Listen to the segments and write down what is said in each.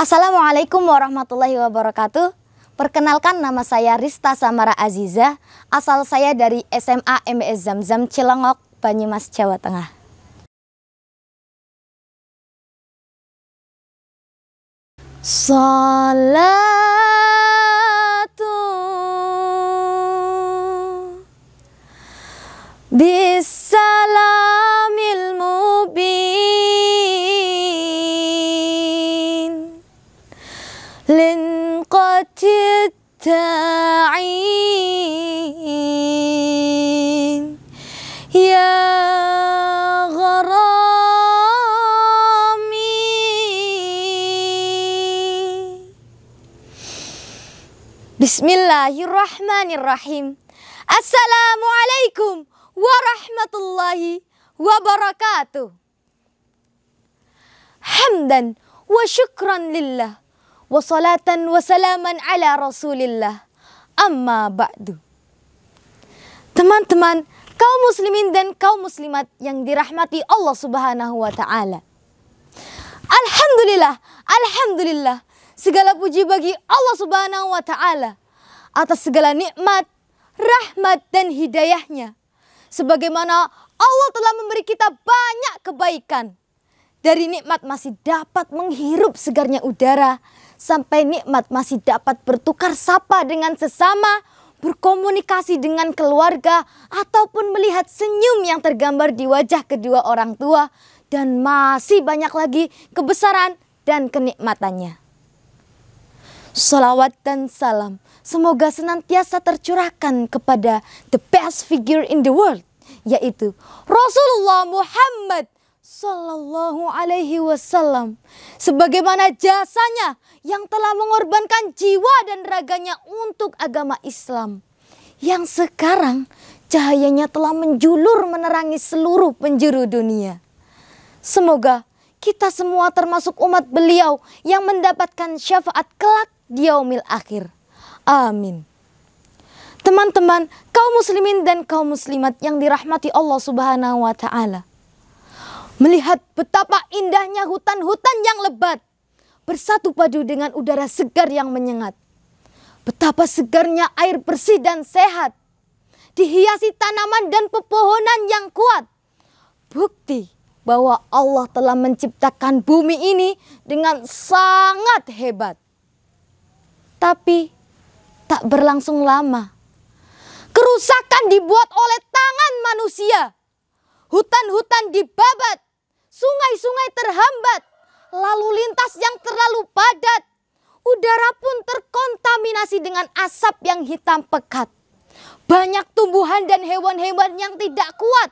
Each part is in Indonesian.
Assalamualaikum warahmatullahi wabarakatuh. Perkenalkan, nama saya Rista Samara Aziza. Asal saya dari SMA MBS Zamzam Cilongok, Banyumas, Jawa Tengah. Salatu bisalamil mubin linqatid ta'in ya Bismillahirrahmanirrahim. Assalamualaikum warahmatullahi wabarakatuh. Hamdan wa syukran lillah, wa salatan wa salaman ala rasulillah, amma ba'du. Teman-teman, kaum muslimin dan kaum muslimat yang dirahmati Allah subhanahu wa ta'ala. Alhamdulillah, segala puji bagi Allah subhanahu wa ta'ala atas segala nikmat, rahmat dan hidayahnya. Sebagaimana Allah telah memberi kita banyak kebaikan. Dari nikmat masih dapat menghirup segarnya udara, sampai nikmat masih dapat bertukar sapa dengan sesama, berkomunikasi dengan keluarga, ataupun melihat senyum yang tergambar di wajah kedua orang tua. Dan masih banyak lagi kebesaran dan kenikmatannya. Salawat dan salam semoga senantiasa tercurahkan kepada the best figure in the world, yaitu Rasulullah Muhammad Sallallahu Alaihi Wasallam. Sebagaimana jasanya yang telah mengorbankan jiwa dan raganya untuk agama Islam, yang sekarang cahayanya telah menjulur menerangi seluruh penjuru dunia. Semoga kita semua termasuk umat beliau yang mendapatkan syafaat kelak di yaumil akhir. Amin. Teman-teman, kaum muslimin dan kaum muslimat yang dirahmati Allah subhanahu wa ta'ala. Melihat betapa indahnya hutan-hutan yang lebat bersatu padu dengan udara segar yang menyengat. Betapa segarnya air bersih dan sehat, dihiasi tanaman dan pepohonan yang kuat. Bukti bahwa Allah telah menciptakan bumi ini dengan sangat hebat. Tapi tak berlangsung lama, kerusakan dibuat oleh tangan manusia. Hutan-hutan dibabat, sungai-sungai terhambat, lalu lintas yang terlalu padat. Udara pun terkontaminasi dengan asap yang hitam pekat. Banyak tumbuhan dan hewan-hewan yang tidak kuat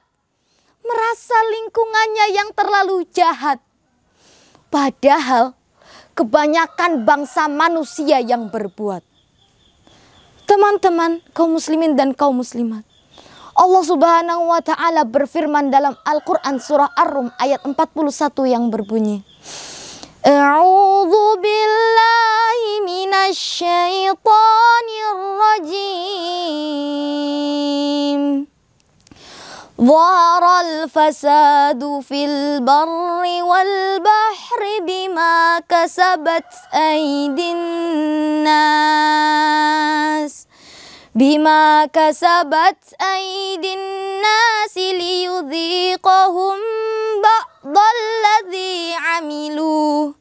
merasa lingkungannya yang terlalu jahat. Padahal kebanyakan bangsa manusia yang berbuat. Teman-teman, kaum muslimin dan kaum muslimat, Allah subhanahu wa ta'ala berfirman dalam Al-Quran surah Ar-Rum ayat 41 yang berbunyi, A'udzu billahi minasy syaithanir rajim. Dhaharal fasadu fil barri wal bahri bima kasabat aydin nas. Bima kasabat aydin nas liyudhiqahum ba'dalladzi amilu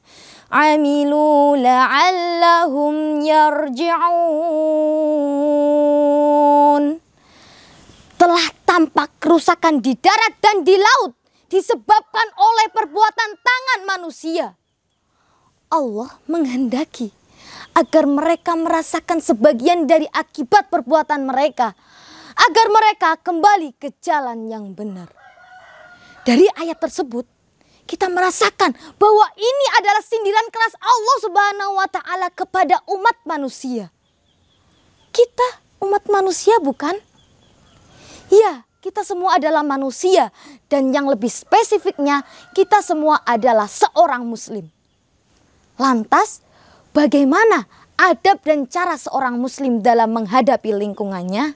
la'allahum yarji'un. Telah tampak kerusakan di darat dan di laut disebabkan oleh perbuatan tangan manusia. Allah menghendaki agar mereka merasakan sebagian dari akibat perbuatan mereka, agar mereka kembali ke jalan yang benar. Dari ayat tersebut kita merasakan bahwa ini adalah sindiran keras Allah subhanahu wa ta'ala kepada umat manusia. Kita umat manusia bukan? Ya, kita semua adalah manusia, dan yang lebih spesifiknya kita semua adalah seorang muslim. Lantas, bagaimana adab dan cara seorang muslim dalam menghadapi lingkungannya?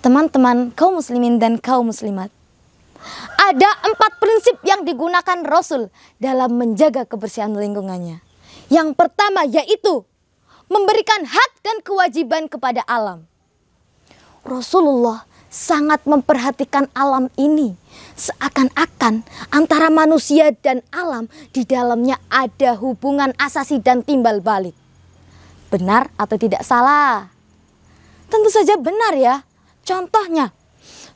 Teman-teman kaum muslimin dan kaum muslimat, ada 4 prinsip yang digunakan Rasul dalam menjaga kebersihan lingkungannya. Yang pertama yaitu memberikan hak dan kewajiban kepada alam. Rasulullah sangat memperhatikan alam ini. Seakan-akan antara manusia dan alam di dalamnya ada hubungan asasi dan timbal balik. Benar atau tidak salah? Tentu saja benar ya. Contohnya,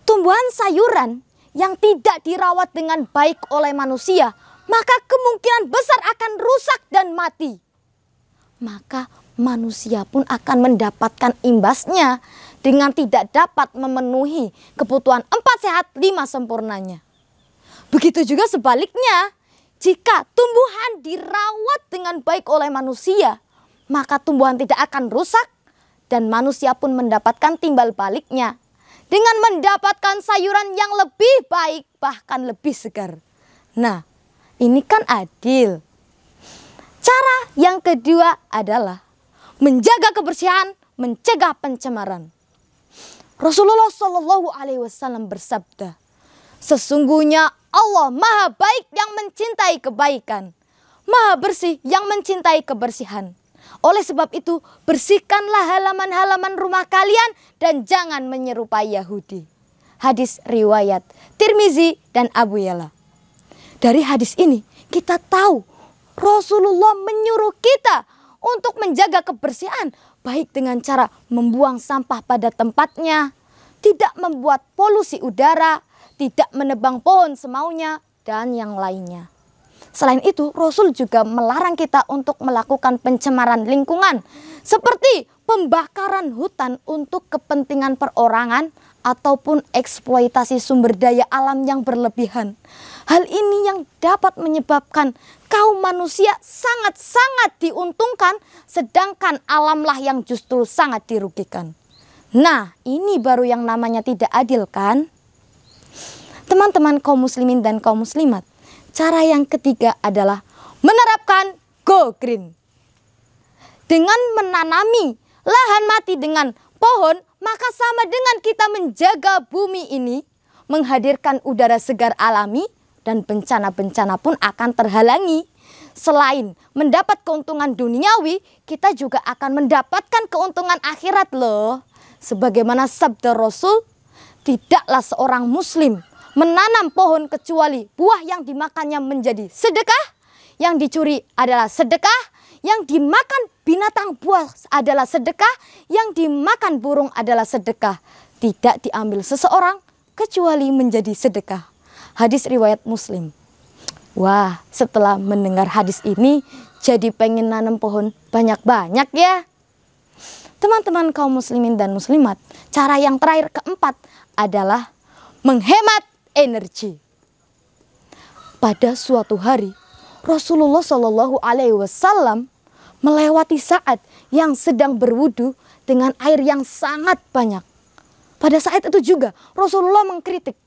tumbuhan sayuran yang tidak dirawat dengan baik oleh manusia, maka kemungkinan besar akan rusak dan mati. Maka manusia pun akan mendapatkan imbasnya dengan tidak dapat memenuhi kebutuhan 4 sehat 5 sempurnanya. Begitu juga sebaliknya, jika tumbuhan dirawat dengan baik oleh manusia, maka tumbuhan tidak akan rusak dan manusia pun mendapatkan timbal baliknya dengan mendapatkan sayuran yang lebih baik, bahkan lebih segar. Nah, ini kan adil. Cara yang kedua adalah menjaga kebersihan, mencegah pencemaran. Rasulullah Shallallahu Alaihi Wasallam bersabda, sesungguhnya Allah Maha Baik yang mencintai kebaikan, Maha Bersih yang mencintai kebersihan. Oleh sebab itu, bersihkanlah halaman-halaman rumah kalian dan jangan menyerupai Yahudi. Hadis riwayat Tirmizi dan Abu Ya'la. Dari hadis ini kita tahu Rasulullah menyuruh kita untuk menjaga kebersihan, baik dengan cara membuang sampah pada tempatnya, tidak membuat polusi udara, tidak menebang pohon semaunya, dan yang lainnya. Selain itu, Rasul juga melarang kita untuk melakukan pencemaran lingkungan, seperti pembakaran hutan untuk kepentingan perorangan ataupun eksploitasi sumber daya alam yang berlebihan. Hal ini yang dapat menyebabkan kaum manusia sangat-sangat diuntungkan, sedangkan alamlah yang justru sangat dirugikan. Nah, ini baru yang namanya tidak adil kan? Teman-teman kaum muslimin dan kaum muslimat, cara yang ketiga adalah menerapkan Go Green. Dengan menanami lahan mati dengan pohon, maka sama dengan kita menjaga bumi ini, menghadirkan udara segar alami, dan bencana-bencana pun akan terhalangi. Selain mendapat keuntungan duniawi, kita juga akan mendapatkan keuntungan akhirat loh. Sebagaimana sabda Rasul, tidaklah seorang muslim menanam pohon kecuali buah yang dimakannya menjadi sedekah, yang dicuri adalah sedekah, yang dimakan binatang buas adalah sedekah, yang dimakan burung adalah sedekah. Tidak diambil seseorang kecuali menjadi sedekah. Hadis riwayat Muslim. Wah, setelah mendengar hadis ini jadi pengen nanam pohon banyak-banyak ya. Teman-teman kaum muslimin dan muslimat, cara yang terakhir keempat adalah menghemat energi. Pada suatu hari, Rasulullah Shallallahu Alaihi Wasallam melewati saat yang sedang berwudu dengan air yang sangat banyak. Pada saat itu juga Rasulullah mengkritik,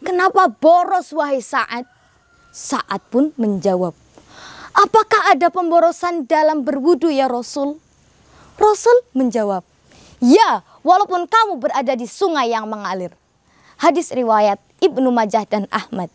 "Kenapa boros wahai Sa'ad?" Sa'ad pun menjawab, "Apakah ada pemborosan dalam berwudu ya Rasul?" Rasul menjawab, "Ya, walaupun kamu berada di sungai yang mengalir." Hadis riwayat Ibnu Majah dan Ahmad.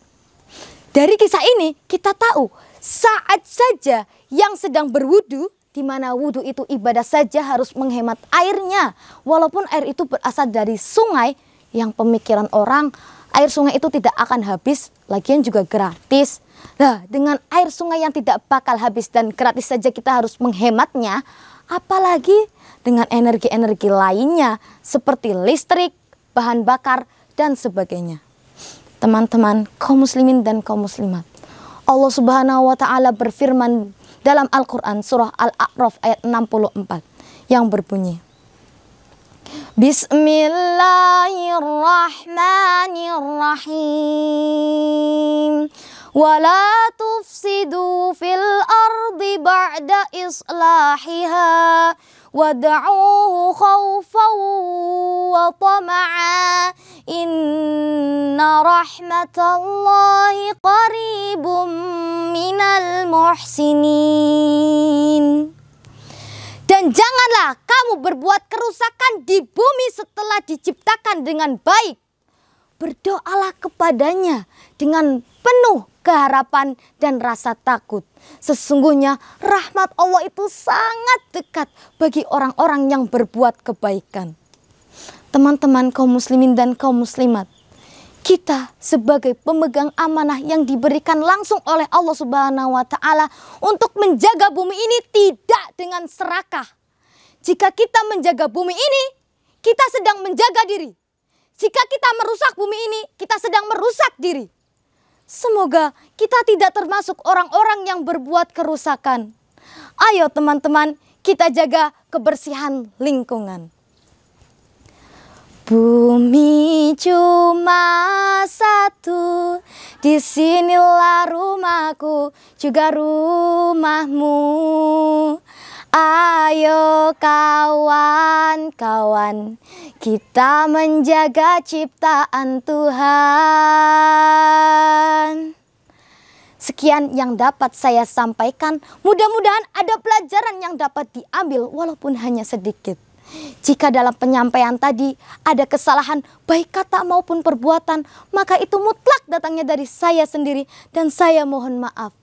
Dari kisah ini kita tahu Sa'ad saja yang sedang berwudu, di mana wudu itu ibadah saja harus menghemat airnya. Walaupun air itu berasal dari sungai, yang pemikiran orang air sungai itu tidak akan habis, lagian juga gratis. Nah, dengan air sungai yang tidak bakal habis dan gratis saja kita harus menghematnya, apalagi dengan energi-energi lainnya seperti listrik, bahan bakar, dan sebagainya. Teman-teman kaum muslimin dan kaum muslimat, Allah Subhanahu wa taala berfirman dalam Al-Qur'an surah Al-A'raf ayat 64 yang berbunyi, Bismillahirrahmanirrahim. Wala tufsidu fil ardi ba'da islahiha wad'uhu khawfan wa tama'a inna rahmatallahi qaribum minal muhsinin. Dan janganlah kamu berbuat kerusakan di bumi setelah diciptakan dengan baik. berdoalah kepadanya dengan penuh keharapan dan rasa takut. Sesungguhnya rahmat Allah itu sangat dekat bagi orang-orang yang berbuat kebaikan. Teman-teman kaum muslimin dan kaum muslimat, kita sebagai pemegang amanah yang diberikan langsung oleh Allah Subhanahu wa Ta'ala untuk menjaga bumi ini tidak dengan serakah. Jika kita menjaga bumi ini, kita sedang menjaga diri. Jika kita merusak bumi ini, kita sedang merusak diri. Semoga kita tidak termasuk orang-orang yang berbuat kerusakan. Ayo teman-teman, kita jaga kebersihan lingkungan. Bumi cuma satu, disinilah rumahku, juga rumahmu. Ayo kawan-kawan, kita menjaga ciptaan Tuhan. Sekian yang dapat saya sampaikan. Mudah-mudahan ada pelajaran yang dapat diambil walaupun hanya sedikit. Jika dalam penyampaian tadi ada kesalahan baik kata maupun perbuatan, maka itu mutlak datangnya dari saya sendiri dan saya mohon maaf.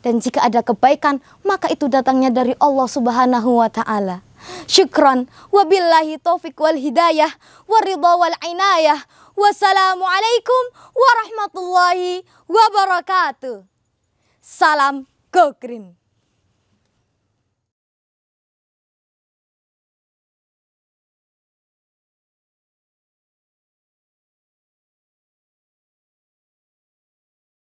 Dan jika ada kebaikan, maka itu datangnya dari Allah Subhanahu wa Ta'ala. Syukran, wabillahi taufiq wal hidayah, waridha wal inayah. Wassalamualaikum warahmatullahi wabarakatuh. Salam Go Green.